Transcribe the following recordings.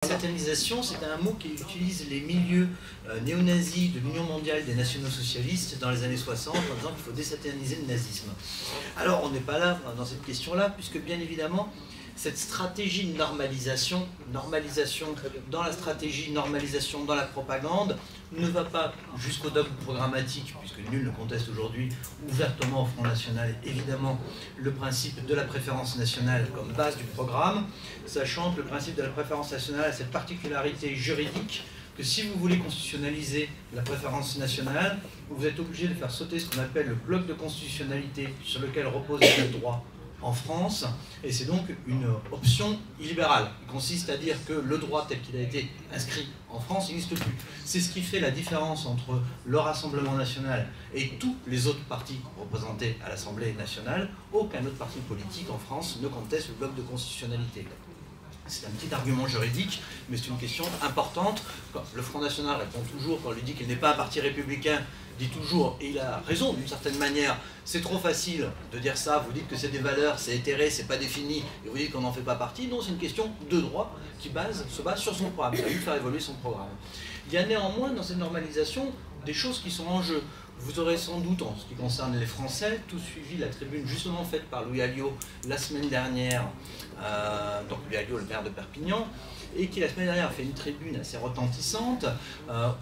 Satanisation, c'est un mot qui utilise les milieux néo-nazis de l'Union mondiale des nationaux-socialistes dans les années 60 en disant qu'il faut désataniser le nazisme. Alors on n'est pas là dans cette question-là, puisque bien évidemment, cette stratégie de normalisation dans la stratégie, normalisation dans la propagande, ne va pas jusqu'au dogme programmatique, puisque nul ne conteste aujourd'hui ouvertement au Front National, évidemment, le principe de la préférence nationale comme base du programme, sachant que le principe de la préférence nationale a cette particularité juridique que si vous voulez constitutionnaliser la préférence nationale, vous êtes obligé de faire sauter ce qu'on appelle le bloc de constitutionnalité sur lequel repose le droit en France, et c'est donc une option illibérale, qui consiste à dire que le droit tel qu'il a été inscrit en France n'existe plus. C'est ce qui fait la différence entre le Rassemblement national et tous les autres partis représentés à l'Assemblée nationale. Aucun autre parti politique en France ne conteste le bloc de constitutionnalité. C'est un petit argument juridique, mais c'est une question importante. Quand le Front National répond toujours, quand on lui dit qu'il n'est pas un parti républicain, dit toujours, et il a raison d'une certaine manière, c'est trop facile de dire ça, vous dites que c'est des valeurs, c'est éthéré, c'est pas défini, et vous dites qu'on n'en fait pas partie. Non, c'est une question de droit qui se base sur son programme, ça va lui faire évoluer son programme. Il y a néanmoins dans cette normalisation des choses qui sont en jeu. Vous aurez sans doute, en ce qui concerne les Français, tout suivi la tribune justement faite par Louis Alliot la semaine dernière, donc Louis Alliot, le maire de Perpignan, et qui la semaine dernière a fait une tribune assez retentissante,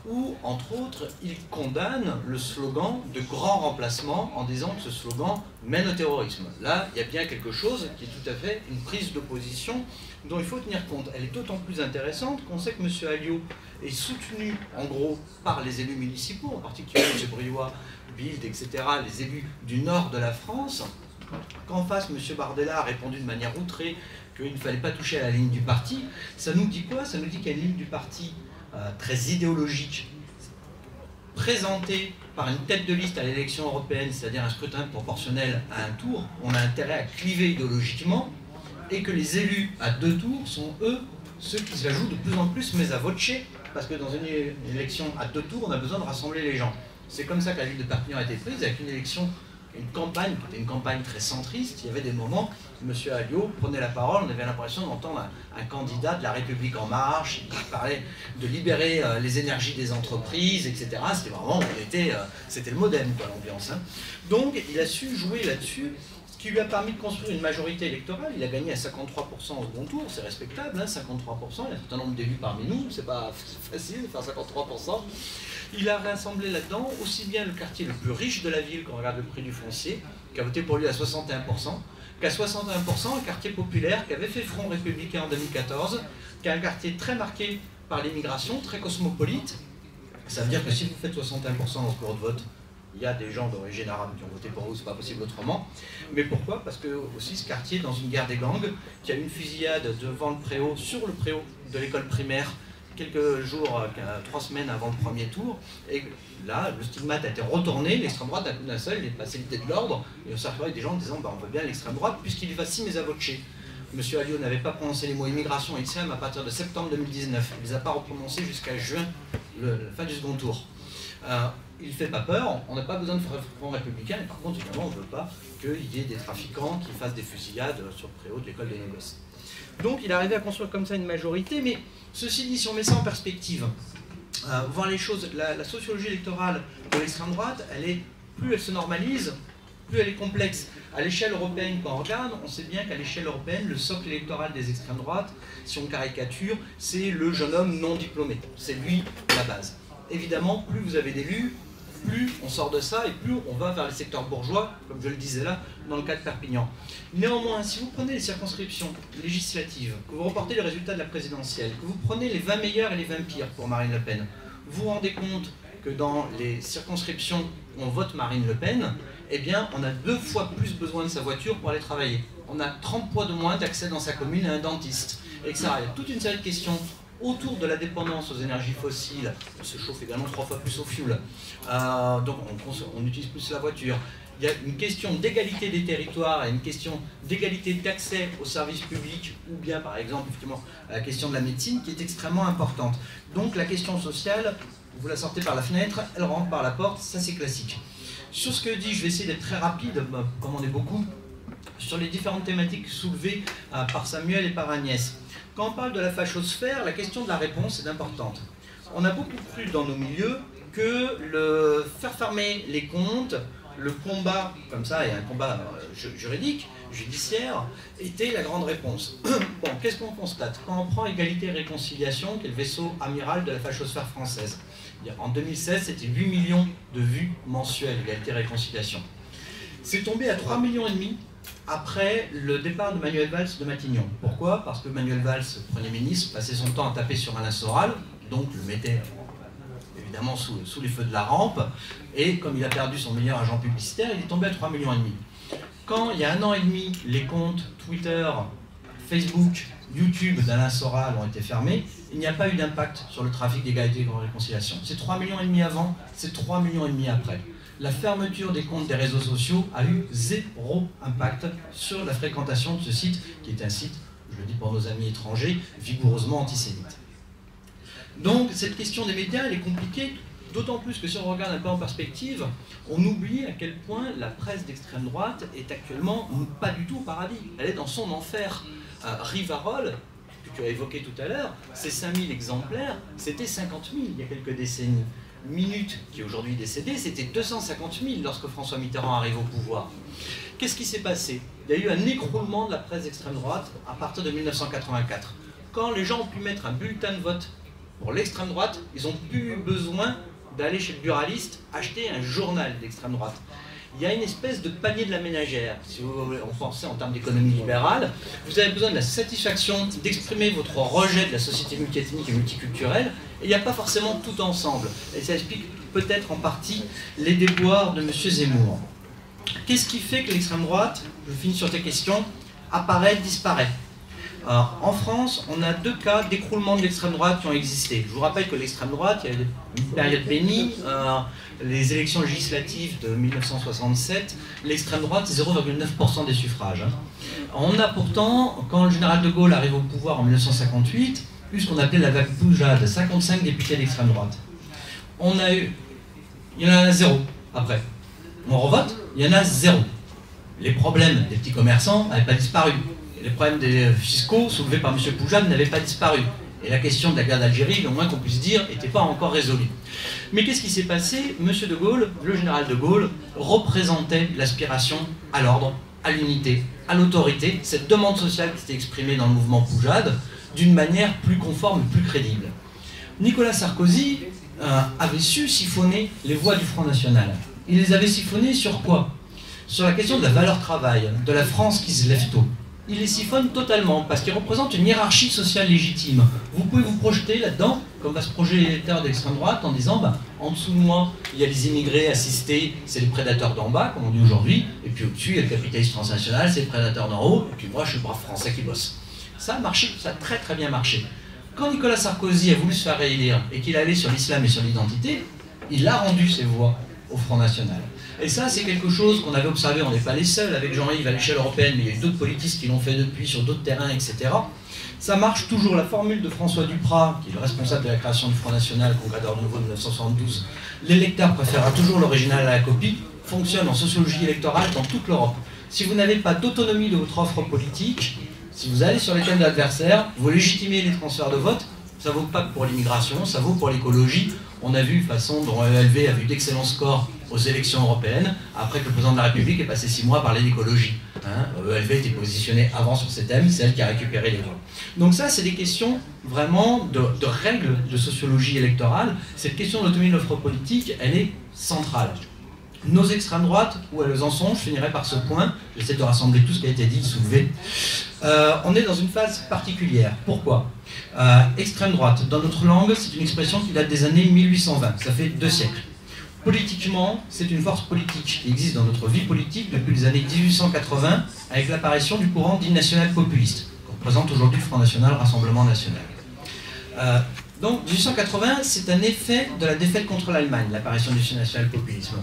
où, entre autres, il condamne le slogan de grand remplacement en disant que ce slogan mène au terrorisme. Là, il y a bien quelque chose qui est tout à fait une prise d'opposition dont il faut tenir compte. Elle est d'autant plus intéressante qu'on sait que M. Alliot est soutenu, en gros, par les élus municipaux, en particulier M. Briouat, Bild, etc., les élus du nord de la France. Qu'en face, M. Bardella a répondu de manière outrée qu'il ne fallait pas toucher à la ligne du parti. Ça nous dit quoi? Ça nous dit qu'il y a une ligne du parti très idéologique, présentée par une tête de liste à l'élection européenne, c'est-à-dire un scrutin proportionnel à un tour. On a intérêt à cliver idéologiquement, et que les élus à 2 tours sont, eux, ceux qui se la jouent de plus en plus mais à voce, parce que dans une élection à 2 tours, on a besoin de rassembler les gens. C'est comme ça que la ville de Perpignan a été prise, avec une élection, une campagne, qui était une campagne très centriste. Il y avait des moments où M. Alliot prenait la parole, on avait l'impression d'entendre un candidat de la République en marche, qui parlait de libérer les énergies des entreprises, etc. C'était vraiment, c'était le modem, quoi, l'ambiance. Hein. Donc, il a su jouer là-dessus, ce qui lui a permis de construire une majorité électorale. Il a gagné à 53% au second tour, c'est respectable, hein, 53%, il y a un certain nombre d'élus parmi nous, c'est pas facile de faire 53%. Il a rassemblé là-dedans aussi bien le quartier le plus riche de la ville, quand on regarde le prix du foncier, qui a voté pour lui à 61%, qu'à 61% un quartier populaire qui avait fait front républicain en 2014, qui est un quartier très marqué par l'immigration, très cosmopolite. Ça veut dire que si vous faites 61% dans ce bureau de vote, il y a des gens d'origine arabe qui ont voté pour vous, c'est pas possible autrement. Mais pourquoi? Parce que aussi ce quartier, dans une guerre des gangs, qui a eu une fusillade devant le préau, sur le préau de l'école primaire, quelques jours, 3 semaines avant le premier tour, et là, le stigmate a été retourné, l'extrême droite, d'un seul, il est passé l'idée de l'ordre, et on s'est retrouvé avec des gens disant, on veut bien l'extrême droite, puisqu'il y va si mais à voce. M. Alliot n'avait pas prononcé les mots immigration et islam à partir de septembre 2019. Il ne les a pas reprononcés jusqu'à juin, la fin du second tour. Il ne fait pas peur, on n'a pas besoin de faire front républicain, mais par contre, évidemment, on ne veut pas qu'il y ait des trafiquants qui fassent des fusillades sur le préau de l'école des négoces. Donc il est arrivé à construire comme ça une majorité, mais ceci dit, si on met ça en perspective, voir les choses, la sociologie électorale de l'extrême droite, plus elle se normalise, plus elle est complexe. À l'échelle européenne, quand on regarde, on sait bien qu'à l'échelle européenne, le socle électoral des extrêmes droites, si on caricature, c'est le jeune homme non diplômé. C'est lui la base. Évidemment, plus vous avez d'élus, plus on sort de ça et plus on va vers les secteurs bourgeois, comme je le disais là, dans le cas de Perpignan. Néanmoins, si vous prenez les circonscriptions législatives, que vous reportez les résultats de la présidentielle, que vous prenez les 20 meilleurs et les 20 pires pour Marine Le Pen, vous vous rendez compte que dans les circonscriptions où on vote Marine Le Pen, eh bien, on a 2 fois plus besoin de sa voiture pour aller travailler. On a 30 fois de moins d'accès dans sa commune à un dentiste, etc. Il y a toute une série de questions autour de la dépendance aux énergies fossiles. On se chauffe également 3 fois plus au fioul, donc on utilise plus la voiture. Il y a une question d'égalité des territoires et une question d'égalité d'accès aux services publics, ou bien par exemple effectivement la question de la médecine qui est extrêmement importante. Donc la question sociale, vous la sortez par la fenêtre, elle rentre par la porte, ça c'est classique. Sur ce que dit, je vais essayer d'être très rapide, comme on est beaucoup, sur les différentes thématiques soulevées par Samuel et par Agnès. Quand on parle de la fachosphère, la question de la réponse est importante. On a beaucoup cru dans nos milieux que le faire fermer les comptes, le combat, comme ça, et un combat juridique, judiciaire, était la grande réponse. Bon, qu'est-ce qu'on constate? Quand on prend Égalité et Réconciliation, qui est le vaisseau amiral de la fachosphère française, en 2016, c'était 8 millions de vues mensuelles, Égalité et Réconciliation. C'est tombé à 3,5 millions après le départ de Manuel Valls de Matignon. Pourquoi? Parce que Manuel Valls, Premier ministre, passait son temps à taper sur Alain Soral, donc le mettait évidemment sous les feux de la rampe, et comme il a perdu son meilleur agent publicitaire, il est tombé à 3,5 millions. Quand, il y a 1 an et demi, les comptes Twitter, Facebook, YouTube d'Alain Soral ont été fermés, il n'y a pas eu d'impact sur le trafic d'égalité et de réconciliation. C'est 3,5 millions avant, c'est 3,5 millions après. La fermeture des comptes des réseaux sociaux a eu 0 impact sur la fréquentation de ce site, qui est un site, je le dis pour nos amis étrangers, vigoureusement antisémite. Donc cette question des médias, elle est compliquée, d'autant plus que si on regarde un peu en perspective, on oublie à quel point la presse d'extrême droite est actuellement pas du tout au paradis. Elle est dans son enfer. Rivarol, que tu as évoqué tout à l'heure, c'est 5000 exemplaires, c'était 50 000 il y a quelques décennies. Minute, qui est aujourd'hui décédé, c'était 250 000 lorsque François Mitterrand arrive au pouvoir. Qu'est-ce qui s'est passé? Il y a eu un écroulement de la presse d'extrême droite à partir de 1984. Quand les gens ont pu mettre un bulletin de vote pour l'extrême droite, ils n'ont plus eu besoin d'aller chez le buraliste acheter un journal d'extrême droite. Il y a une espèce de panier de la ménagère, si vous voulez en penser en termes d'économie libérale. Vous avez besoin de la satisfaction d'exprimer votre rejet de la société multiethnique et multiculturelle, et il n'y a pas forcément tout ensemble. Et ça explique peut-être en partie les déboires de M. Zemmour. Qu'est-ce qui fait que l'extrême droite, je finis sur tes questions, apparaît, disparaît? Alors, en France, on a 2 cas d'écroulement de l'extrême droite qui ont existé. Je vous rappelle que l'extrême droite, il y a une période bénie, les élections législatives de 1967, l'extrême droite, c'est 0,9% des suffrages. On a pourtant, quand le général de Gaulle arrive au pouvoir en 1958, eu ce qu'on appelait la vague Poujade, 55 députés d'extrême droite. Il y en a 0 après. On revote, il y en a 0. Les problèmes des petits commerçants n'avaient pas disparu. Les problèmes des fiscaux soulevés par M. Poujade n'avaient pas disparu. Et la question de la guerre d'Algérie, le moins qu'on puisse dire, n'était pas encore résolue. Mais qu'est-ce qui s'est passé? M. de Gaulle, le général de Gaulle, représentait l'aspiration à l'ordre, à l'unité, à l'autorité, cette demande sociale qui s'était exprimée dans le mouvement Poujade, d'une manière plus conforme, plus crédible. Nicolas Sarkozy avait su siphonner les voix du Front National. Il les avait siphonnées sur quoi? Sur la question de la valeur travail, de la France qui se lève tôt. Il les siphonne totalement, parce qu'il représente une hiérarchie sociale légitime. Vous pouvez vous projeter là-dedans, comme va se projeter l'électeur d'extrême droite, en disant, en dessous de moi, il y a les immigrés assistés, c'est les prédateurs d'en bas, comme on dit aujourd'hui, et puis au-dessus, il y a le capitaliste transnational, c'est les prédateurs d'en haut, et puis moi, je suis le brave français qui bosse. Ça a marché, ça a très très bien marché. Quand Nicolas Sarkozy a voulu se faire réélire, et qu'il allait sur l'islam et sur l'identité, il a rendu ses voix au Front National. Et ça, c'est quelque chose qu'on avait observé, on n'est pas les seuls, avec Jean-Yves à l'échelle européenne, mais il y a eu d'autres politistes qui l'ont fait depuis sur d'autres terrains, etc. Ça marche toujours, la formule de François Duprat, qui est le responsable de la création du Front National, Congrès d'Ordre Nouveau de 1972, l'électeur préférera toujours l'original à la copie, fonctionne en sociologie électorale dans toute l'Europe. Si vous n'avez pas d'autonomie de votre offre politique, si vous allez sur les thèmes de l'adversaire, vous légitimez les transferts de vote, ça vaut pas que pour l'immigration, ça vaut pour l'écologie. On a vu de façon dont ELV a eu d'excellents scores aux élections européennes, après que le président de la République ait passé 6 mois à parler d'écologie. ELV était positionné avant sur ces thèmes, c'est elle qui a récupéré les voix. Donc ça, c'est des questions vraiment de règles de sociologie électorale. Cette question de l'autonomie de l'offre politique, elle est centrale. Nos extrêmes droites, où elles en sont, je finirai par ce point, j'essaie de rassembler tout ce qui a été dit, de soulever. On est dans une phase particulière. Pourquoi? Extrême droite, dans notre langue, c'est une expression qui date des années 1820, ça fait 2 siècles. Politiquement, c'est une force politique qui existe dans notre vie politique depuis les années 1880, avec l'apparition du courant dit national populiste, qu'on représente aujourd'hui le Front National, Rassemblement National. Donc 1880, c'est un effet de la défaite contre l'Allemagne, l'apparition du national populisme.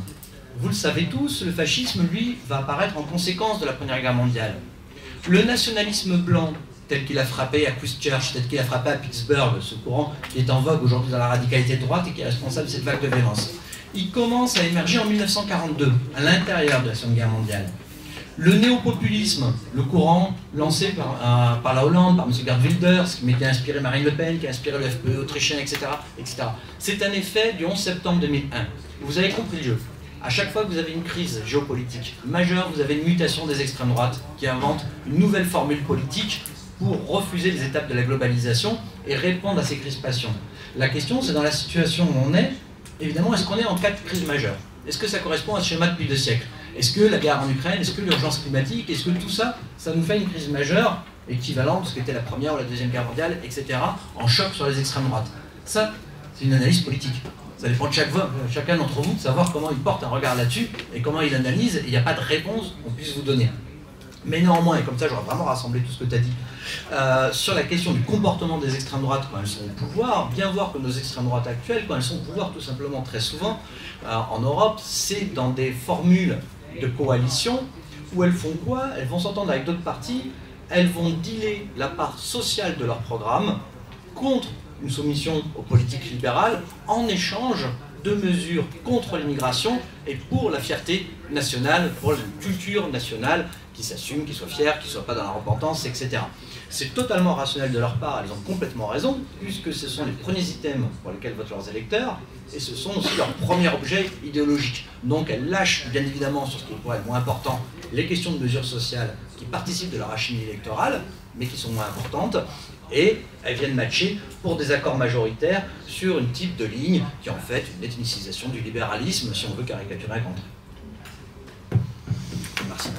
Vous le savez tous, le fascisme, lui, va apparaître en conséquence de la Première Guerre mondiale. Le nationalisme blanc, tel qu'il a frappé à Christchurch, tel qu'il a frappé à Pittsburgh, ce courant qui est en vogue aujourd'hui dans la radicalité de droite et qui est responsable de cette vague de violence, il commence à émerger en 1942, à l'intérieur de la Seconde Guerre mondiale. Le néopopulisme, le courant lancé par la Hollande, par M. Geert Wilders, qui a inspiré Marine Le Pen, qui a inspiré le FPE autrichien, etc. C'est un effet du 11 septembre 2001. Vous avez compris le jeu. À chaque fois que vous avez une crise géopolitique majeure, vous avez une mutation des extrêmes droites qui inventent une nouvelle formule politique pour refuser les étapes de la globalisation et répondre à ces crispations. La question, c'est dans la situation où on est, évidemment, est-ce qu'on est en cas de crise majeure? Est-ce que ça correspond à ce schéma depuis 2 siècles? Est-ce que la guerre en Ukraine, est-ce que l'urgence climatique, est-ce que tout ça, ça nous fait une crise majeure équivalente de ce qu'était la Première ou la Deuxième Guerre mondiale, etc., en choc sur les extrêmes droites? Ça, c'est une analyse politique. Ça dépend de chacun d'entre vous de savoir comment il porte un regard là-dessus et comment il analyse, et il n'y a pas de réponse qu'on puisse vous donner. Mais néanmoins, et comme ça j'aurais vraiment rassemblé tout ce que tu as dit, sur la question du comportement des extrêmes droites quand elles sont au pouvoir, bien voir que nos extrêmes droites actuelles, quand elles sont au pouvoir, tout simplement, très souvent, en Europe, c'est dans des formules de coalition où elles font quoi? Elles vont s'entendre avec d'autres partis, elles vont dealer la part sociale de leur programme contre une soumission aux politiques libérales en échange de mesures contre l'immigration et pour la fierté nationale, pour la culture nationale, qui s'assument, qui soient fiers, qui ne soient pas dans la repentance, etc. C'est totalement rationnel de leur part, elles ont complètement raison, puisque ce sont les premiers items pour lesquels votent leurs électeurs, et ce sont aussi leurs premiers objets idéologiques. Donc elles lâchent, bien évidemment, sur ce qui est pour elles moins important, les questions de mesures sociales qui participent de leur alchimie électorale, mais qui sont moins importantes, et elles viennent matcher pour des accords majoritaires sur une type de ligne qui est en fait une ethnicisation du libéralisme, si on veut caricaturer un contre. Merci.